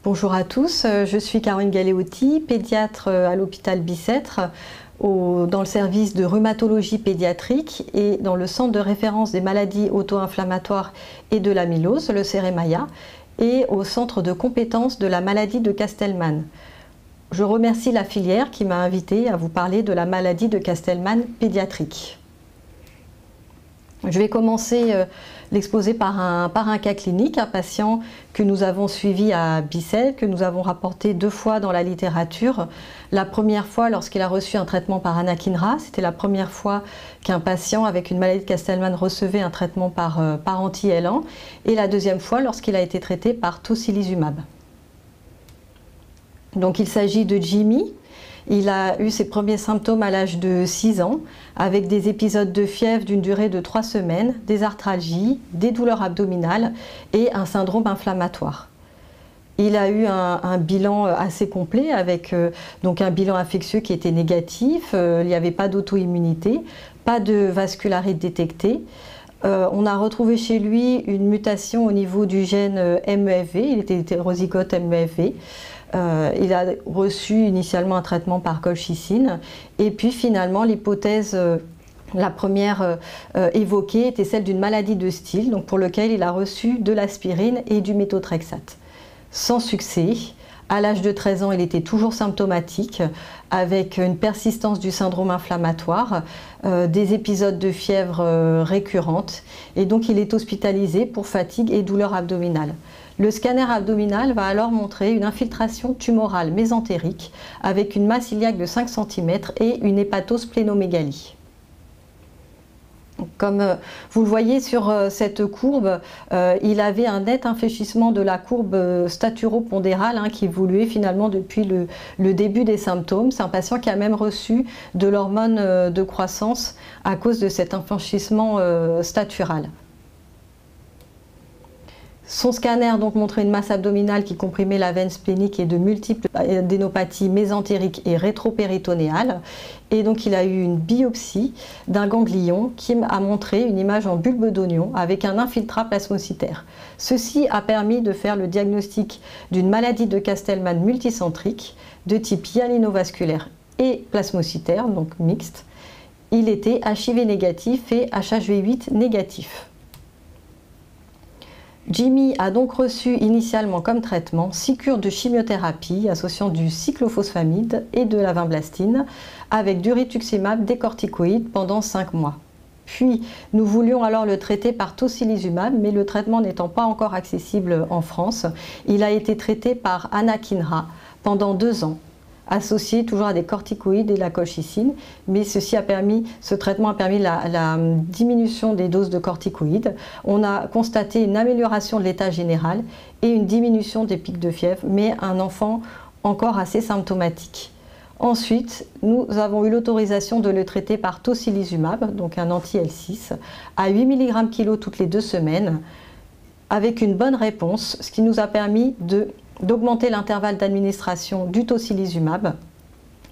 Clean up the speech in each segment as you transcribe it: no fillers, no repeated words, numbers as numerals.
Bonjour à tous, je suis Caroline Galeotti, pédiatre à l'hôpital Bicêtre, dans le service de rhumatologie pédiatrique et dans le centre de référence des maladies auto-inflammatoires et de l'amylose, le CEREMAIA, et au centre de compétences de la maladie de Castleman. Je remercie la filière qui m'a invitée à vous parler de la maladie de Castleman pédiatrique. Je vais commencer l'exposé par un cas clinique, un patient que nous avons suivi à Bicêtre, que nous avons rapporté 2 fois dans la littérature. La première fois lorsqu'il a reçu un traitement par anakinra, c'était la première fois qu'un patient avec une maladie de Castleman recevait un traitement par anti-élan, et la deuxième fois lorsqu'il a été traité par tocilizumab. Donc il s'agit de Jimmy. Il a eu ses premiers symptômes à l'âge de 6 ans, avec des épisodes de fièvre d'une durée de 3 semaines, des arthralgies, des douleurs abdominales et un syndrome inflammatoire. Il a eu un bilan assez complet, avec donc un bilan infectieux qui était négatif, il n'y avait pas d'auto-immunité, pas de vascularite détectée. On a retrouvé chez lui une mutation au niveau du gène MEFV, il était hétérozygote MEFV. Il a reçu initialement un traitement par colchicine, et puis finalement l'hypothèse la première évoquée était celle d'une maladie de Still, donc pour lequel il a reçu de l'aspirine et du méthotrexate. Sans succès. À l'âge de 13 ans, il était toujours symptomatique, avec une persistance du syndrome inflammatoire, des épisodes de fièvre récurrentes, et donc il est hospitalisé pour fatigue et douleur abdominale. Le scanner abdominal va alors montrer une infiltration tumorale mésentérique avec une masse iliaque de 5 cm et une hépatosplénomégalie. Comme vous le voyez sur cette courbe, il avait un net infléchissement de la courbe staturopondérale qui évoluait finalement depuis le début des symptômes. C'est un patient qui a même reçu de l'hormone de croissance à cause de cet infléchissement statural. Son scanner donc montrait une masse abdominale qui comprimait la veine splénique et de multiples adénopathies mésentériques et rétropéritonéales. Et donc il a eu une biopsie d'un ganglion qui a montré une image en bulbe d'oignon avec un infiltrat plasmocytaire. Ceci a permis de faire le diagnostic d'une maladie de Castleman multicentrique de type hyalinovasculaire et plasmocytaire, donc mixte. Il était HIV négatif et HHV8 négatif. Jimmy a donc reçu initialement comme traitement 6 cures de chimiothérapie associant du cyclophosphamide et de la vinblastine avec du rituximab, des corticoïdes pendant 5 mois. Puis nous voulions alors le traiter par tocilizumab, mais le traitement n'étant pas encore accessible en France, il a été traité par anakinra pendant 2 ans, associé toujours à des corticoïdes et de la colchicine, mais ce traitement a permis la diminution des doses de corticoïdes. On a constaté une amélioration de l'état général et une diminution des pics de fièvre, mais un enfant encore assez symptomatique. Ensuite, nous avons eu l'autorisation de le traiter par tocilizumab, donc un anti-L6, à 8 mg kg toutes les 2 semaines, avec une bonne réponse, ce qui nous a permis d'augmenter l'intervalle d'administration du tocilizumab,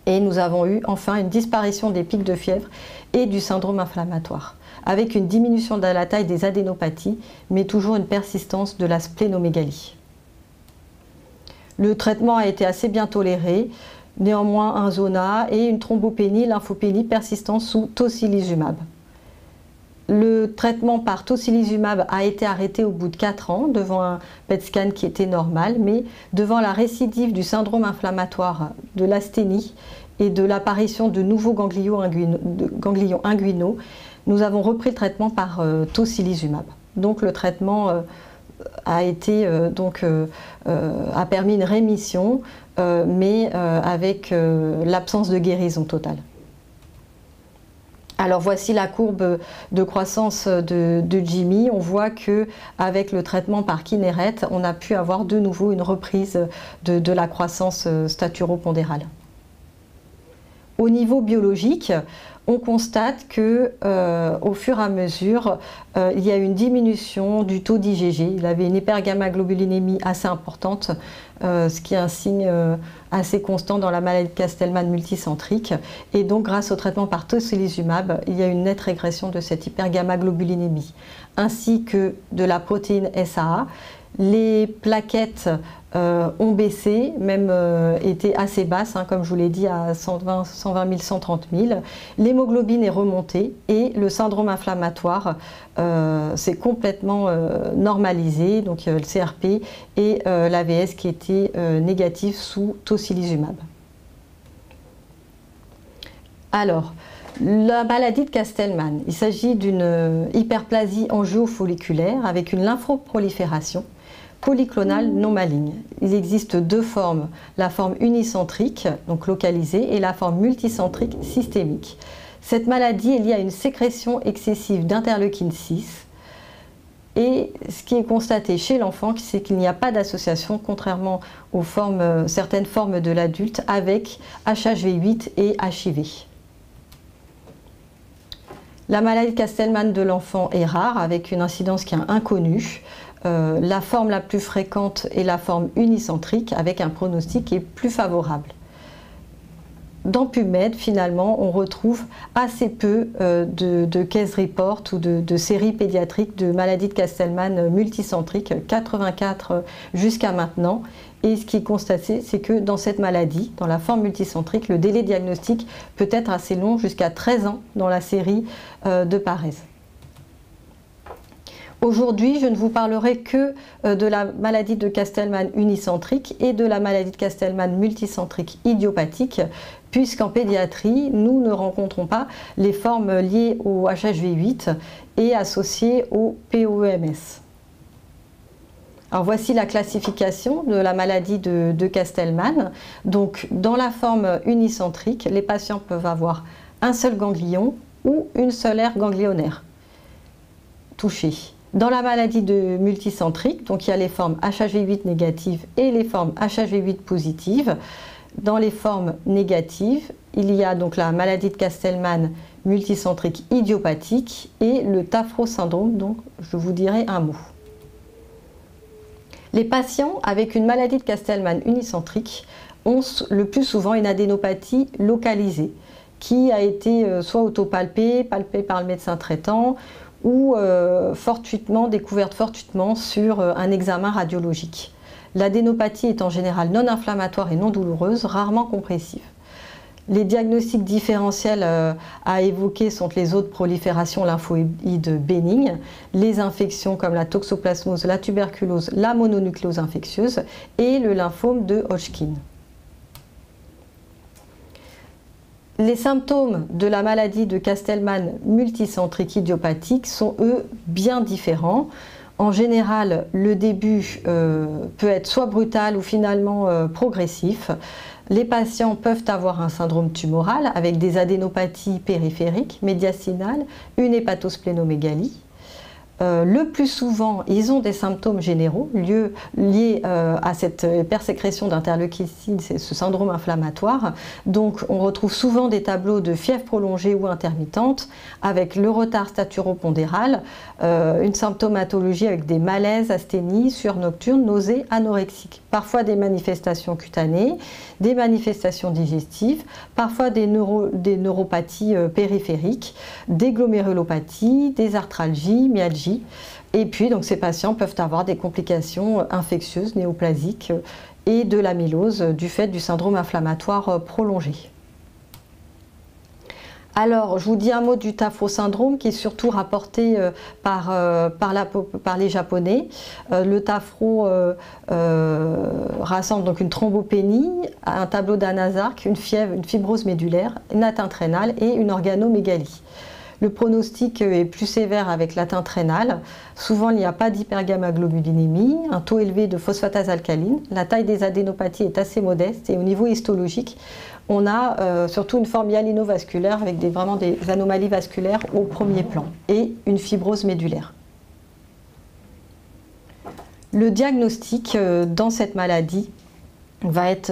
et nous avons eu enfin une disparition des pics de fièvre et du syndrome inflammatoire, avec une diminution de la taille des adénopathies, mais toujours une persistance de la splénomégalie. Le traitement a été assez bien toléré, néanmoins un zona et une thrombopénie, lymphopénie persistante sous tocilizumab. Le traitement par tocilizumab a été arrêté au bout de 4 ans devant un PET scan qui était normal, mais devant la récidive du syndrome inflammatoire, de l'asthénie et de l'apparition de nouveaux ganglions inguinaux, nous avons repris le traitement par tocilizumab. Donc le traitement a permis une rémission, mais avec l'absence de guérison totale. Alors voici la courbe de croissance de Jimmy. On voit qu'avec le traitement par Kineret, on a pu avoir de nouveau une reprise de la croissance staturopondérale. Au Au niveau biologique, on constate que au fur et à mesure, il y a une diminution du taux d'IgG. Il avait une hypergammaglobulinémie assez importante, ce qui est un signe assez constant dans la maladie de Castleman multicentrique. Et donc, grâce au traitement par tocilizumab, il y a une nette régression de cette hypergammaglobulinémie, ainsi que de la protéine SAA. Les plaquettes ont baissé, même étaient assez basses, hein, comme je vous l'ai dit, à 120 000, 130 000. L'hémoglobine est remontée et le syndrome inflammatoire s'est complètement normalisé. Donc le CRP et l'AVS qui étaient négatifs sous tocilizumab. Alors, la maladie de Castleman, il s'agit d'une hyperplasie angiofolliculaire avec une lymphoprolifération polyclonale non maligne. Il existe deux formes, la forme unicentrique, donc localisée, et la forme multicentrique systémique. Cette maladie est liée à une sécrétion excessive d'interleukine 6. Et ce qui est constaté chez l'enfant, c'est qu'il n'y a pas d'association, contrairement aux certaines formes de l'adulte, avec HHV8 et HIV. La maladie de Castleman de l'enfant est rare, avec une incidence qui est inconnue. La forme la plus fréquente est la forme unicentrique, avec un pronostic qui est plus favorable. Dans PubMed, finalement, on retrouve assez peu de case report ou de séries pédiatriques de maladies de Castleman multicentrique, 84 jusqu'à maintenant. Et ce qui est constaté, c'est que dans cette maladie, dans la forme multicentrique, le délai diagnostique peut être assez long, jusqu'à 13 ans dans la série de Parez. Aujourd'hui, je ne vous parlerai que de la maladie de Castleman unicentrique et de la maladie de Castleman multicentrique idiopathique, puisqu'en pédiatrie, nous ne rencontrons pas les formes liées au HHV8 et associées au POEMS. Alors voici la classification de la maladie de Castleman. Donc, dans la forme unicentrique, les patients peuvent avoir un seul ganglion ou une seule aire ganglionnaire touchée. Dans la maladie de multicentrique, donc il y a les formes HHV8 négatives et les formes HHV8 positives. Dans les formes négatives, il y a donc la maladie de Castleman multicentrique idiopathique et le Tafro syndrome, dont je vous dirai un mot. Les patients avec une maladie de Castleman unicentrique ont le plus souvent une adénopathie localisée qui a été soit autopalpée, palpée par le médecin traitant ou découverte fortuitement sur un examen radiologique. L'adénopathie est en général non inflammatoire et non douloureuse, rarement compressive. Les diagnostics différentiels à évoquer sont les autres proliférations lymphoïdes bénignes, les infections comme la toxoplasmose, la tuberculose, la mononucléose infectieuse et le lymphome de Hodgkin. Les symptômes de la maladie de Castleman multicentrique idiopathique sont, eux, bien différents. En général, le début peut être soit brutal ou finalement progressif. Les patients peuvent avoir un syndrome tumoral avec des adénopathies périphériques, médiastinales, une hépatosplénomégalie. Le plus souvent, ils ont des symptômes généraux liés à cette hypersécrétion d'interleukine, c'est ce syndrome inflammatoire. Donc, on retrouve souvent des tableaux de fièvre prolongée ou intermittente avec le retard staturopondéral, une symptomatologie avec des malaises, asthénies, sueur nocturne, nausées, anorexiques. Parfois des manifestations cutanées, des manifestations digestives, parfois des neuropathies périphériques, des glomérulopathies, des arthralgies, myalgies. Et puis, donc, ces patients peuvent avoir des complications infectieuses, néoplasiques et de l'amylose du fait du syndrome inflammatoire prolongé. Alors, je vous dis un mot du Tafro syndrome qui est surtout rapporté par les Japonais. Le Tafro rassemble donc une thrombopénie, un tableau d'Anazark, une fièvre, une fibrose médulaire, une atteinte rénale et une organomégalie. Le pronostic est plus sévère avec l'atteinte rénale. Souvent, il n'y a pas d'hypergammaglobulinémie, un taux élevé de phosphatase alcaline. La taille des adénopathies est assez modeste et au niveau histologique, on a surtout une forme hyalinovasculaire avec vraiment des anomalies vasculaires au premier plan et une fibrose médulaire. Le diagnostic dans cette maladie va être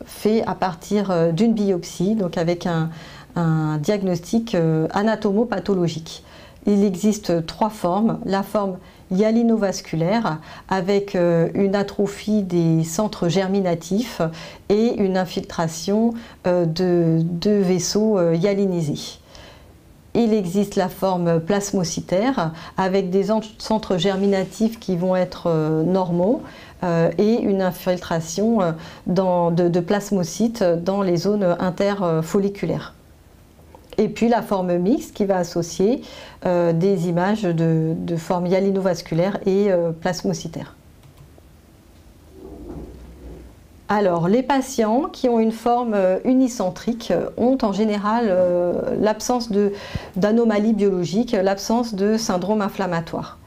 fait à partir d'une biopsie, donc avec un diagnostic anatomopathologique. Il existe 3 formes. La forme hyalinovasculaire avec une atrophie des centres germinatifs et une infiltration de vaisseaux hyalinisés. Il existe la forme plasmocytaire avec des centres germinatifs qui vont être normaux et une infiltration de plasmocytes dans les zones interfolliculaires. Et puis la forme mixte qui va associer des images de forme hyalinovasculaire et plasmocytaire. Alors, les patients qui ont une forme unicentrique ont en général l'absence d'anomalies biologiques, l'absence de syndrome inflammatoire.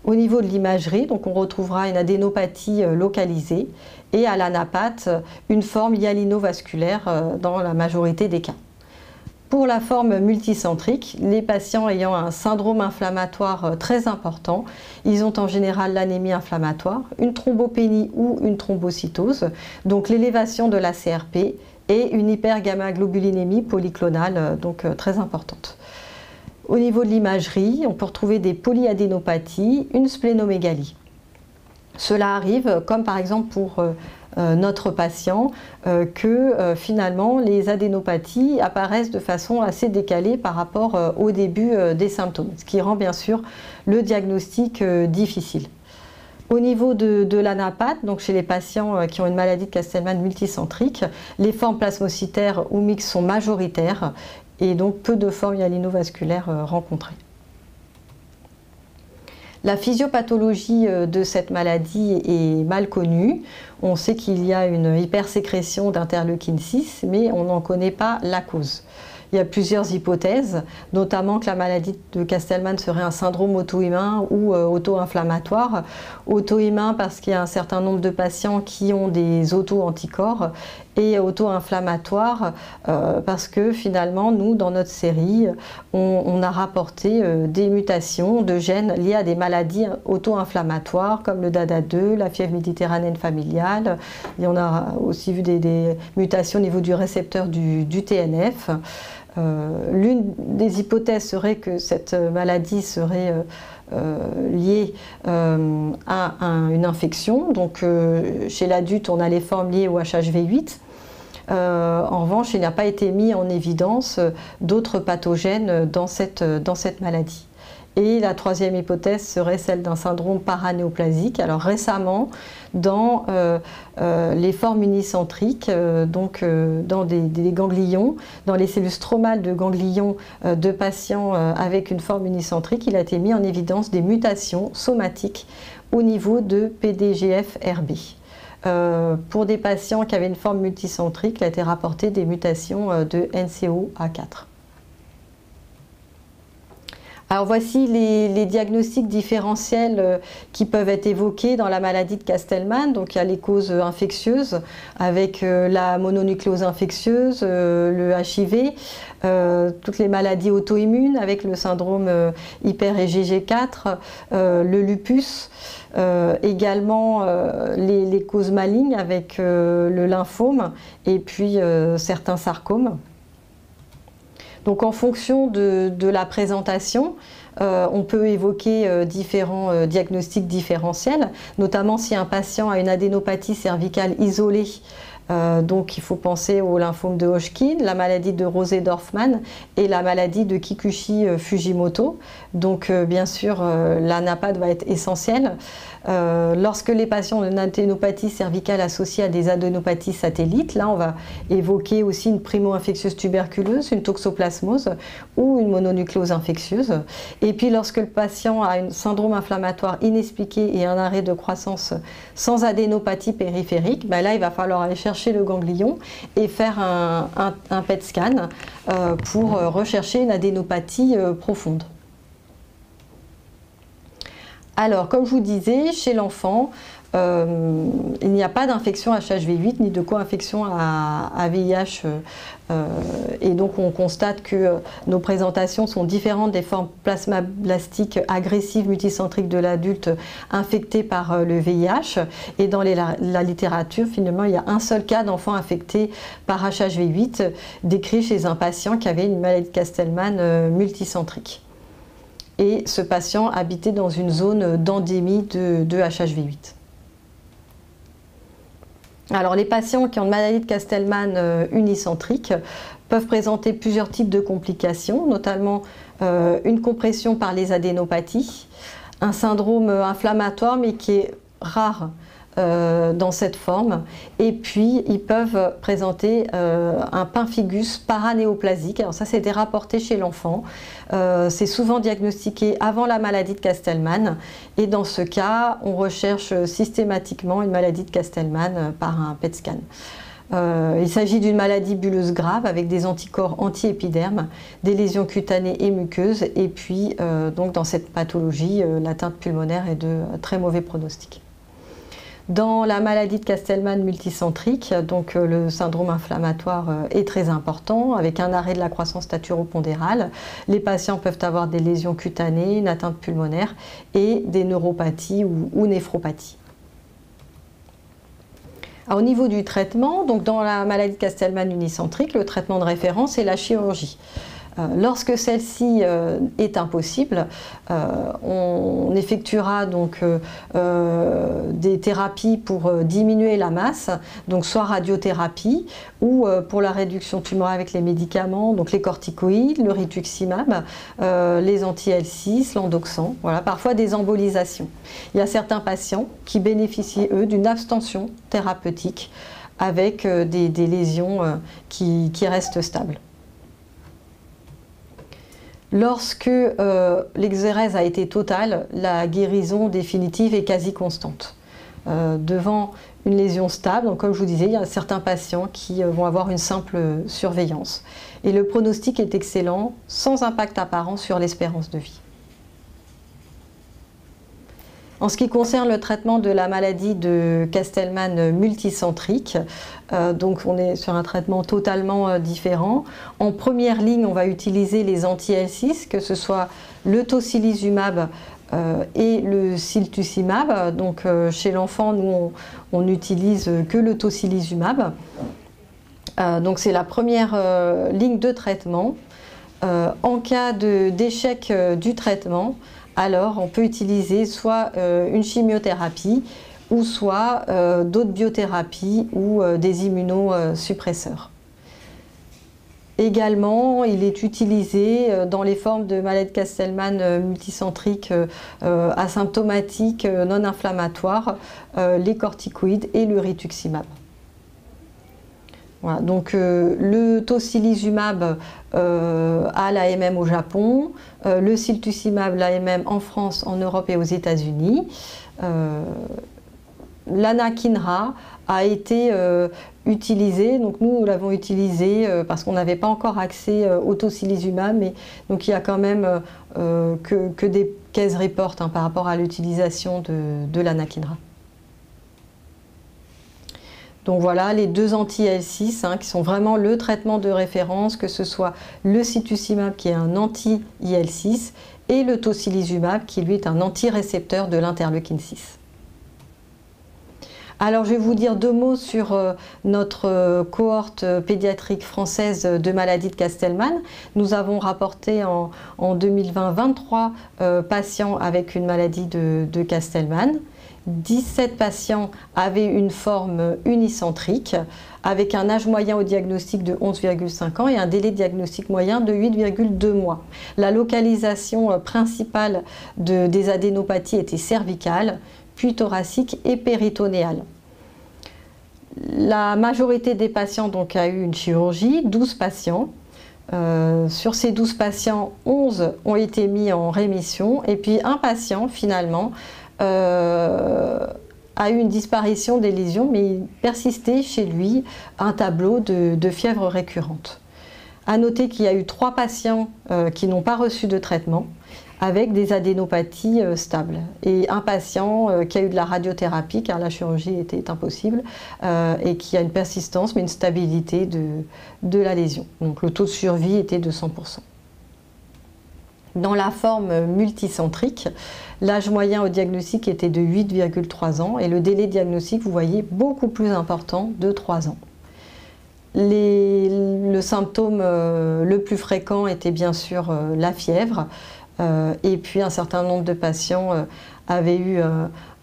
Au niveau de l'imagerie, donc on retrouvera une adénopathie localisée et à l'anapathe, une forme hyalinovasculaire dans la majorité des cas. Pour la forme multicentrique, les patients ayant un syndrome inflammatoire très important, ils ont en général l'anémie inflammatoire, une thrombopénie ou une thrombocytose, donc l'élévation de la CRP et une hypergammaglobulinémie polyclonale, donc très importante. Au niveau de l'imagerie, on peut retrouver des polyadénopathies, une splénomégalie. Cela arrive, comme par exemple pour notre patient, que finalement les adénopathies apparaissent de façon assez décalée par rapport au début des symptômes, ce qui rend bien sûr le diagnostic difficile. Au niveau de l'anapathe, donc chez les patients qui ont une maladie de Castleman multicentrique, les formes plasmocytaires ou mixtes sont majoritaires et donc peu de formes hyalinovasculaires rencontrées. La physiopathologie de cette maladie est mal connue. On sait qu'il y a une hypersécrétion d'interleukine 6, mais on n'en connaît pas la cause. Il y a plusieurs hypothèses, notamment que la maladie de Castleman serait un syndrome auto-immun ou auto-inflammatoire. Auto-immun parce qu'il y a un certain nombre de patients qui ont des auto-anticorps et auto-inflammatoire parce que finalement, nous, dans notre série, on a rapporté des mutations de gènes liées à des maladies auto-inflammatoires comme le DADA2, la fièvre méditerranéenne familiale. Et on a aussi vu des mutations au niveau du récepteur du TNF. L'une des hypothèses serait que cette maladie serait liée à une infection. Donc chez l'adulte, on a les formes liées au HHV8. En revanche, il n'a pas été mis en évidence d'autres pathogènes dans cette maladie. Et la troisième hypothèse serait celle d'un syndrome paranéoplasique. Alors récemment, dans les formes unicentriques, donc dans des ganglions, dans les cellules stromales de ganglions de patients avec une forme unicentrique, il a été mis en évidence des mutations somatiques au niveau de PDGFRB. Pour des patients qui avaient une forme multicentrique, il a été rapporté des mutations de NCOA4. Alors voici les diagnostics différentiels qui peuvent être évoqués dans la maladie de Castleman. Donc il y a les causes infectieuses avec la mononucléose infectieuse, le HIV, toutes les maladies auto-immunes avec le syndrome hyper-IgG4, le lupus, également les causes malignes avec le lymphome et puis certains sarcomes. Donc en fonction de la présentation, on peut évoquer différents diagnostics différentiels, notamment si un patient a une adénopathie cervicale isolée. Donc il faut penser au lymphome de Hodgkin, la maladie de Rosé-Dorfman et la maladie de Kikuchi-Fujimoto. Donc bien sûr, l'anapathe va être essentielle. Lorsque les patients ont une adénopathie cervicale associée à des adénopathies satellites, là on va évoquer aussi une primo-infectieuse tuberculeuse, une toxoplasmose ou une mononucléose infectieuse. Et puis lorsque le patient a un syndrome inflammatoire inexpliqué et un arrêt de croissance sans adénopathie périphérique, ben là il va falloir aller chercher le ganglion et faire un PET scan pour rechercher une adénopathie profonde. Alors, comme je vous disais, chez l'enfant, il n'y a pas d'infection HHV8 ni de co-infection à VIH. Et donc on constate que nos présentations sont différentes des formes plasmablastiques agressives multicentriques de l'adulte infecté par le VIH. Et dans la littérature, finalement, il y a un seul cas d'enfant infecté par HHV8 décrit chez un patient qui avait une maladie de Castleman multicentrique. Et ce patient habitait dans une zone d'endémie de HHV8. Alors les patients qui ont une maladie de Castleman unicentrique peuvent présenter plusieurs types de complications, notamment une compression par les adénopathies, un syndrome inflammatoire mais qui est rare dans cette forme, et puis ils peuvent présenter un pemphigus paranéoplasique. Alors ça, c'était rapporté chez l'enfant, c'est souvent diagnostiqué avant la maladie de Castleman, et dans ce cas on recherche systématiquement une maladie de Castleman par un PET scan. Il s'agit d'une maladie bulleuse grave avec des anticorps anti-épiderme, des lésions cutanées et muqueuses, et puis donc dans cette pathologie, l'atteinte pulmonaire est de très mauvais pronostic. Dans la maladie de Castleman multicentrique, donc le syndrome inflammatoire est très important, avec un arrêt de la croissance staturopondérale. Les patients peuvent avoir des lésions cutanées, une atteinte pulmonaire et des neuropathies ou néphropathies. Alors, au niveau du traitement, donc dans la maladie de Castleman unicentrique, le traitement de référence est la chirurgie. Lorsque celle-ci est impossible, on effectuera donc des thérapies pour diminuer la masse, donc soit radiothérapie ou pour la réduction tumorale avec les médicaments, donc les corticoïdes, le rituximab, les anti-L6, l'endoxan, voilà, parfois des embolisations. Il y a certains patients qui bénéficient, eux, d'une abstention thérapeutique avec des lésions qui restent stables. Lorsque l'exérèse a été totale, la guérison définitive est quasi constante. Devant une lésion stable, donc comme je vous disais, il y a certains patients qui vont avoir une simple surveillance. Et le pronostic est excellent, sans impact apparent sur l'espérance de vie. En ce qui concerne le traitement de la maladie de Castleman multicentrique, donc on est sur un traitement totalement différent. En première ligne, on va utiliser les anti-L6, que ce soit le tocilizumab et le ciltucimab. Donc chez l'enfant, nous on n'utilise que le tocilizumab. Donc c'est la première ligne de traitement. En cas d'échec du traitement, alors on peut utiliser soit une chimiothérapie ou soit d'autres biothérapies ou des immunosuppresseurs. Également, il est utilisé dans les formes de maladie de Castleman multicentrique asymptomatiques non inflammatoires, les corticoïdes et le rituximab. Voilà, donc le tocilizumab à l'AMM au Japon, le ciltucimab, l'AMM en France, en Europe et aux États-Unis. L'anakinra a été utilisé, donc nous l'avons utilisé parce qu'on n'avait pas encore accès au tocilizumab, mais donc il y a quand même que des case reports par rapport à l'utilisation de l'anakinra. Donc voilà les deux anti-L6 qui sont vraiment le traitement de référence, que ce soit le cetuximab qui est un anti-IL6 et le tocilizumab qui lui est un anti-récepteur de l'interleukine 6. Alors je vais vous dire deux mots sur notre cohorte pédiatrique française de maladie de Castleman. Nous avons rapporté en 2020 23 patients avec une maladie de Castleman. 17 patients avaient une forme unicentrique avec un âge moyen au diagnostic de 11,5 ans et un délai de diagnostic moyen de 8,2 mois. La localisation principale des adénopathies était cervicale, puis thoracique et péritonéale. La majorité des patients donc, a eu une chirurgie, 12 patients. Sur ces 12 patients, 11 ont été mis en rémission et puis un patient finalement a eu une disparition des lésions, mais il persistait chez lui un tableau de fièvre récurrente. À noter qu'il y a eu 3 patients qui n'ont pas reçu de traitement avec des adénopathies stables et un patient qui a eu de la radiothérapie car la chirurgie était impossible et qui a une persistance mais une stabilité de la lésion. Donc le taux de survie était de 100%. Dans la forme multicentrique, l'âge moyen au diagnostic était de 8,3 ans et le délai diagnostique, vous voyez, beaucoup plus important, de 3 ans. Le symptôme le plus fréquent était bien sûr la fièvre et puis un certain nombre de patients avaient eu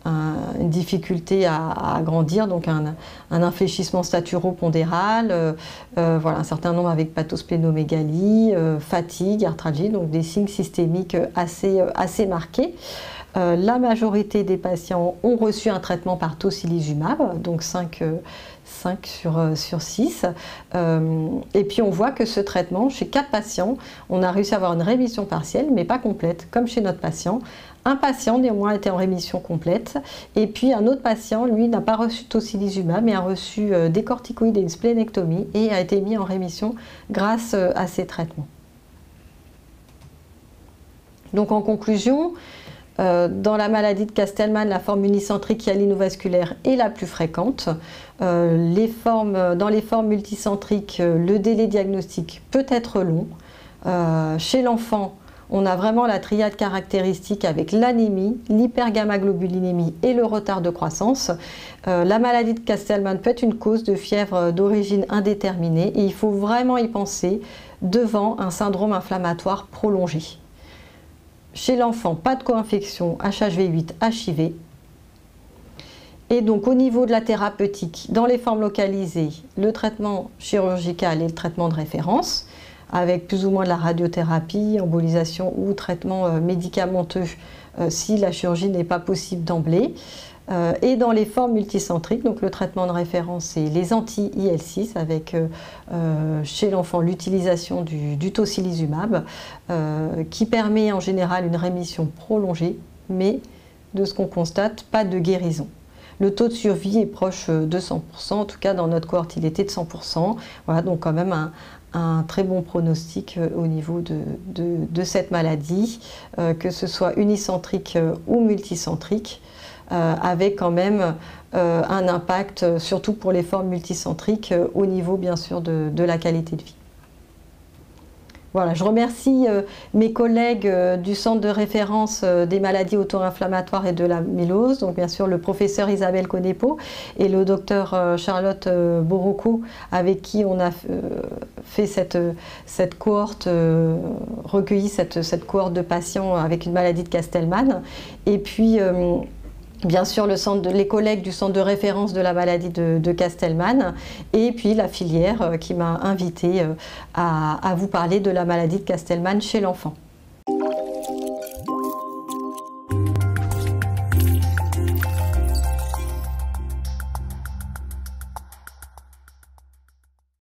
une difficulté à grandir, donc un infléchissement staturopondéral, voilà, un certain nombre avec pathosplénomégalie, fatigue, arthralgie, donc des signes systémiques assez marqués. La majorité des patients ont reçu un traitement par tocilizumab, donc 5 sur 6. Et puis on voit que ce traitement, chez 4 patients, on a réussi à avoir une rémission partielle, mais pas complète, comme chez notre patient. Un patient, néanmoins, était en rémission complète. Et puis un autre patient, lui, n'a pas reçu tocilizumab, mais a reçu des corticoïdes et une splénectomie et a été mis en rémission grâce à ces traitements. Donc en conclusion, dans la maladie de Castleman, la forme unicentrique hyalinovasculaire est la plus fréquente. Dans les formes multicentriques, le délai diagnostique peut être long. Chez l'enfant, on a vraiment la triade caractéristique avec l'anémie, l'hypergammaglobulinémie et le retard de croissance. La maladie de Castleman peut être une cause de fièvre d'origine indéterminée et il faut vraiment y penser devant un syndrome inflammatoire prolongé. Chez l'enfant, pas de co-infection HHV8, HIV. Et donc au niveau de la thérapeutique, dans les formes localisées, le traitement chirurgical et le traitement de référence, avec plus ou moins de la radiothérapie, embolisation ou traitement médicamenteux si la chirurgie n'est pas possible d'emblée. Et dans les formes multicentriques, donc le traitement de référence, c'est les anti-IL6 avec chez l'enfant l'utilisation du tocilizumab qui permet en général une rémission prolongée, mais de ce qu'on constate, pas de guérison. Le taux de survie est proche de 100%, en tout cas dans notre cohorte il était de 100%, voilà, donc quand même un très bon pronostic au niveau de cette maladie, que ce soit unicentrique ou multicentrique. Avec quand même un impact, surtout pour les formes multicentriques, au niveau bien sûr de la qualité de vie. Voilà, je remercie mes collègues du centre de référence des maladies auto-inflammatoires et de l'amylose, donc bien sûr le professeur Isabelle Conepo et le docteur Charlotte Borocco, avec qui on a fait cette cohorte, recueilli cette cohorte de patients avec une maladie de Castleman. Et puis bien sûr, les collègues du centre de référence de la maladie de Castleman et puis la filière qui m'a invité à vous parler de la maladie de Castleman chez l'enfant.